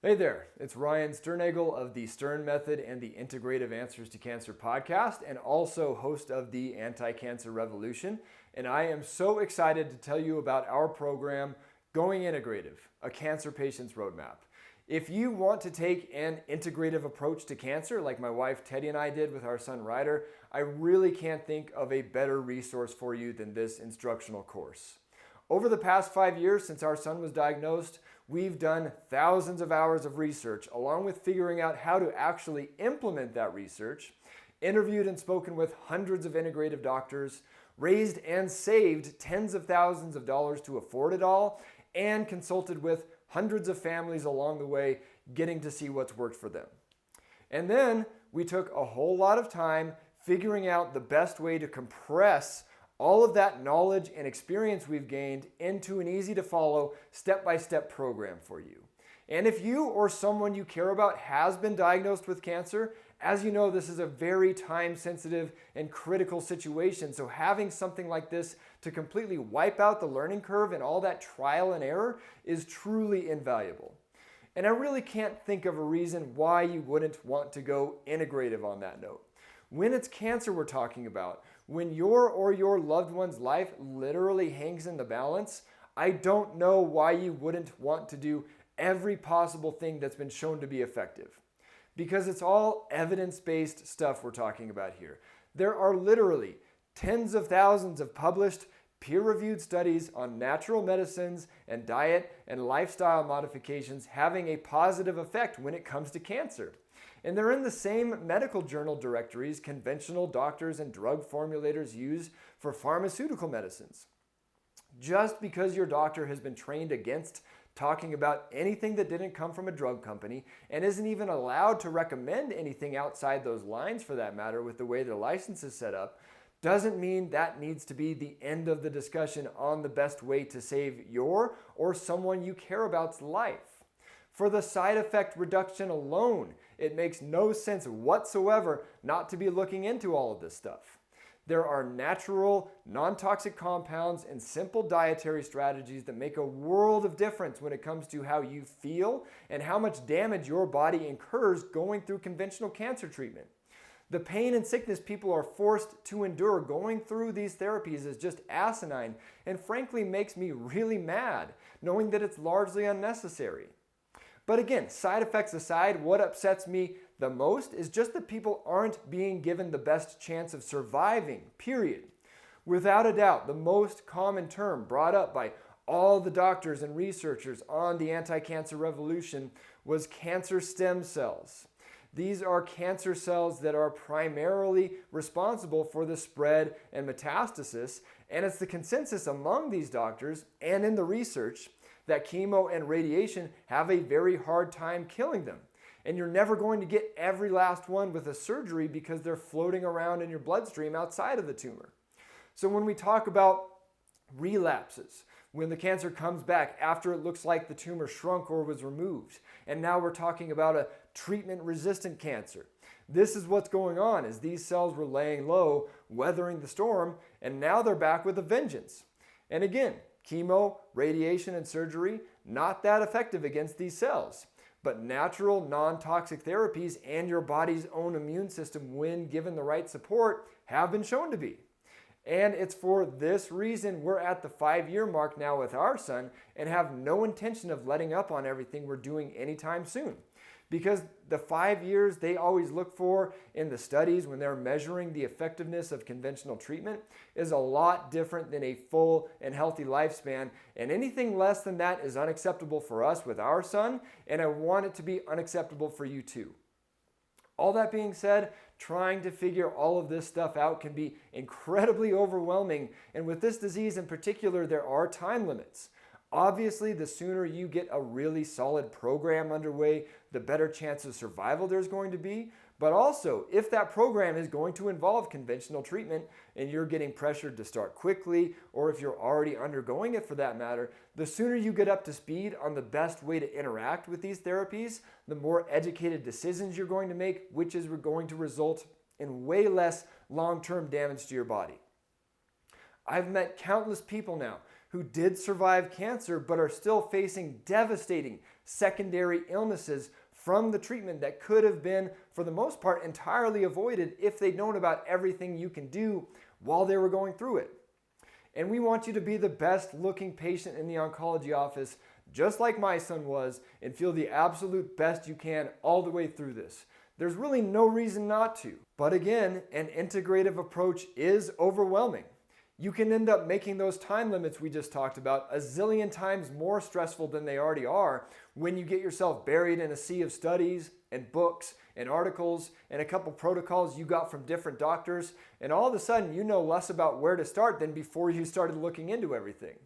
Hey there, it's Ryan Sternagel of the Stern Method and the Integrative Answers to Cancer podcast, and also host of the Anti-Cancer Revolution. And I am so excited to tell you about our program, Going Integrative, a cancer patient's roadmap. If you want to take an integrative approach to cancer, like my wife Teddy and I did with our son Ryder, I really can't think of a better resource for you than this instructional course. Over the past 5 years since our son was diagnosed, we've done thousands of hours of research, along with figuring out how to actually implement that research, interviewed and spoken with hundreds of integrative doctors, raised and saved tens of thousands of dollars to afford it all, and consulted with hundreds of families along the way, getting to see what's worked for them. And then we took a whole lot of time figuring out the best way to compress all of that knowledge and experience we've gained into an easy to follow step-by-step program for you. And if you or someone you care about has been diagnosed with cancer, as you know, this is a very time-sensitive and critical situation. So having something like this to completely wipe out the learning curve and all that trial and error is truly invaluable. And I really can't think of a reason why you wouldn't want to go integrative on that note. When it's cancer we're talking about, when your or your loved one's life literally hangs in the balance, I don't know why you wouldn't want to do every possible thing that's been shown to be effective. Because it's all evidence-based stuff we're talking about here. There are literally tens of thousands of published peer-reviewed studies on natural medicines and diet and lifestyle modifications having a positive effect when it comes to cancer. And they're in the same medical journal directories conventional doctors and drug formulators use for pharmaceutical medicines. Just because your doctor has been trained against talking about anything that didn't come from a drug company and isn't even allowed to recommend anything outside those lines for that matter with the way their license is set up, doesn't mean that needs to be the end of the discussion on the best way to save your or someone you care about's life. For the side effect reduction alone, it makes no sense whatsoever not to be looking into all of this stuff. There are natural, non-toxic compounds and simple dietary strategies that make a world of difference when it comes to how you feel and how much damage your body incurs going through conventional cancer treatment. The pain and sickness people are forced to endure going through these therapies is just asinine and frankly makes me really mad, knowing that it's largely unnecessary. But again, side effects aside, what upsets me the most is just that people aren't being given the best chance of surviving, period. Without a doubt, the most common term brought up by all the doctors and researchers on the anti-cancer revolution was cancer stem cells. These are cancer cells that are primarily responsible for the spread and metastasis, and it's the consensus among these doctors and in the research that chemo and radiation have a very hard time killing them. And you're never going to get every last one with a surgery because they're floating around in your bloodstream outside of the tumor. So when we talk about relapses, when the cancer comes back after it looks like the tumor shrunk or was removed, and now we're talking about a treatment-resistant cancer. This is what's going on, is these cells were laying low, weathering the storm, and now they're back with a vengeance. And again, chemo, radiation, and surgery, not that effective against these cells. But natural, non-toxic therapies and your body's own immune system, when given the right support, have been shown to be. And it's for this reason we're at the 5-year mark now with our son and have no intention of letting up on everything we're doing anytime soon. Because the 5 years they always look for in the studies when they're measuring the effectiveness of conventional treatment is a lot different than a full and healthy lifespan. And anything less than that is unacceptable for us with our son, and I want it to be unacceptable for you too. All that being said, trying to figure all of this stuff out can be incredibly overwhelming, and with this disease in particular, there are time limits. Obviously, the sooner you get a really solid program underway, the better chance of survival there's going to be. But also, if that program is going to involve conventional treatment and you're getting pressured to start quickly, or if you're already undergoing it for that matter, the sooner you get up to speed on the best way to interact with these therapies, the more educated decisions you're going to make, which is going to result in way less long-term damage to your body. I've met countless people now who did survive cancer but are still facing devastating secondary illnesses from the treatment that could have been, for the most part, entirely avoided if they'd known about everything you can do while they were going through it. And we want you to be the best looking patient in the oncology office, just like my son was, and feel the absolute best you can all the way through this. There's really no reason not to. But again, an integrative approach is overwhelming. You can end up making those time limits we just talked about a zillion times more stressful than they already are when you get yourself buried in a sea of studies and books and articles and a couple protocols you got from different doctors, and all of a sudden you know less about where to start than before you started looking into everything.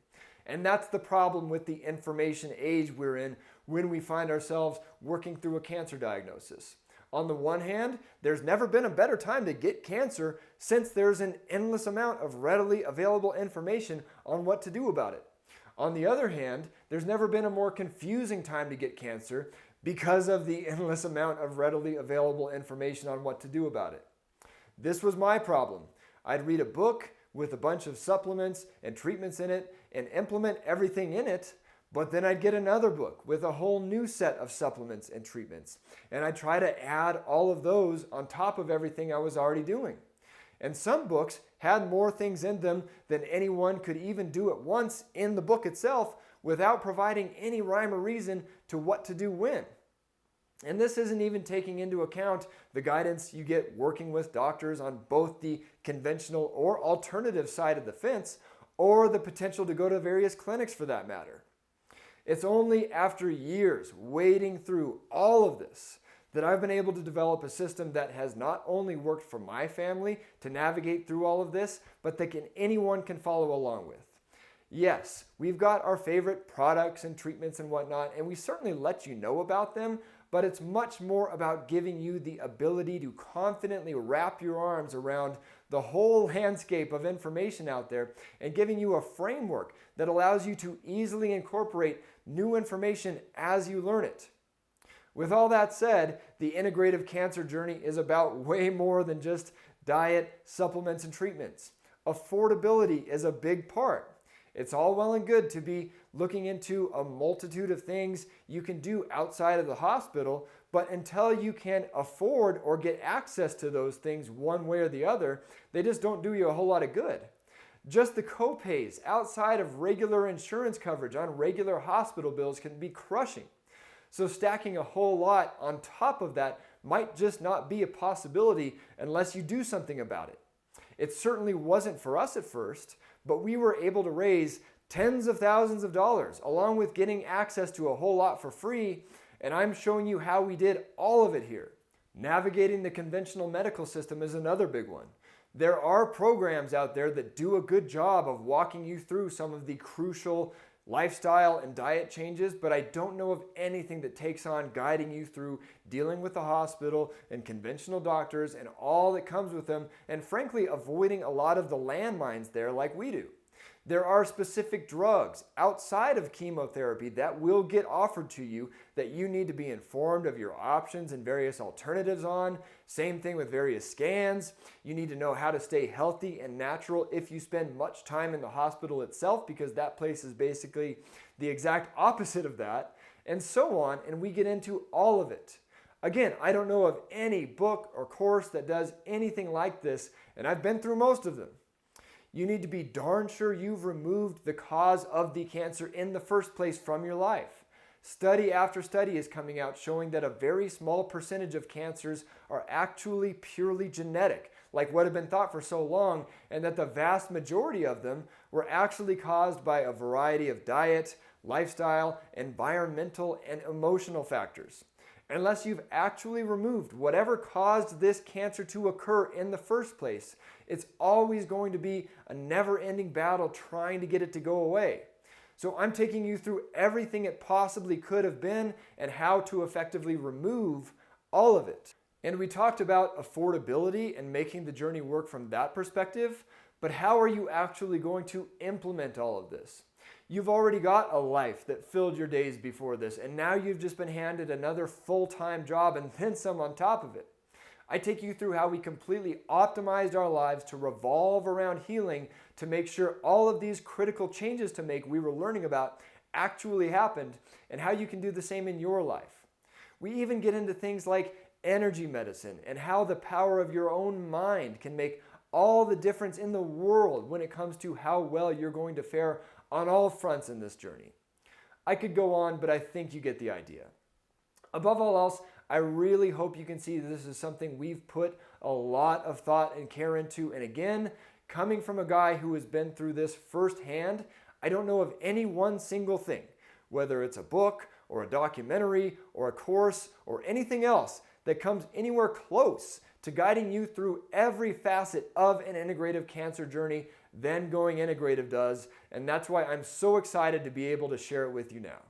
And that's the problem with the information age we're in when we find ourselves working through a cancer diagnosis. On the one hand, there's never been a better time to get cancer since there's an endless amount of readily available information on what to do about it. On the other hand, there's never been a more confusing time to get cancer because of the endless amount of readily available information on what to do about it. This was my problem. I'd read a book with a bunch of supplements and treatments in it and implement everything in it, but then I'd get another book with a whole new set of supplements and treatments, and I'd try to add all of those on top of everything I was already doing. And some books had more things in them than anyone could even do at once in the book itself without providing any rhyme or reason to what to do when. And this isn't even taking into account the guidance you get working with doctors on both the conventional or alternative side of the fence, or the potential to go to various clinics for that matter. It's only after years wading through all of this that I've been able to develop a system that has not only worked for my family to navigate through all of this, but that anyone can follow along with. Yes, we've got our favorite products and treatments and whatnot, and we certainly let you know about them, but it's much more about giving you the ability to confidently wrap your arms around the whole landscape of information out there and giving you a framework that allows you to easily incorporate new information as you learn it. With all that said, the integrative cancer journey is about way more than just diet, supplements, and treatments. Affordability is a big part. It's all well and good to be looking into a multitude of things you can do outside of the hospital, but until you can afford or get access to those things one way or the other, they just don't do you a whole lot of good. Just the copays outside of regular insurance coverage on regular hospital bills can be crushing. So stacking a whole lot on top of that might just not be a possibility unless you do something about it. It certainly wasn't for us at first, but we were able to raise tens of thousands of dollars along with getting access to a whole lot for free, and I'm showing you how we did all of it here. Navigating the conventional medical system is another big one. There are programs out there that do a good job of walking you through some of the crucial lifestyle and diet changes, but I don't know of anything that takes on guiding you through dealing with the hospital and conventional doctors and all that comes with them, and frankly, avoiding a lot of the landmines there like we do. There are specific drugs outside of chemotherapy that will get offered to you that you need to be informed of your options and various alternatives on. Same thing with various scans. You need to know how to stay healthy and natural if you spend much time in the hospital itself, because that place is basically the exact opposite of that, and so on, and we get into all of it. Again, I don't know of any book or course that does anything like this, and I've been through most of them. You need to be darn sure you've removed the cause of the cancer in the first place from your life. Study after study is coming out showing that a very small percentage of cancers are actually purely genetic, like what had been thought for so long, and that the vast majority of them were actually caused by a variety of diet, lifestyle, environmental, and emotional factors. Unless you've actually removed whatever caused this cancer to occur in the first place, it's always going to be a never-ending battle trying to get it to go away. So I'm taking you through everything it possibly could have been and how to effectively remove all of it. And we talked about affordability and making the journey work from that perspective, but how are you actually going to implement all of this? You've already got a life that filled your days before this, and now you've just been handed another full-time job and then some on top of it. I take you through how we completely optimized our lives to revolve around healing to make sure all of these critical changes to make we were learning about actually happened and how you can do the same in your life. We even get into things like energy medicine and how the power of your own mind can make all the difference in the world when it comes to how well you're going to fare on all fronts in this journey. I could go on, but I think you get the idea. Above all else, I really hope you can see this is something we've put a lot of thought and care into. And again, coming from a guy who has been through this firsthand, I don't know of any one single thing, whether it's a book or a documentary or a course or anything else that comes anywhere close to guiding you through every facet of an integrative cancer journey than Going Integrative does. And that's why I'm so excited to be able to share it with you now.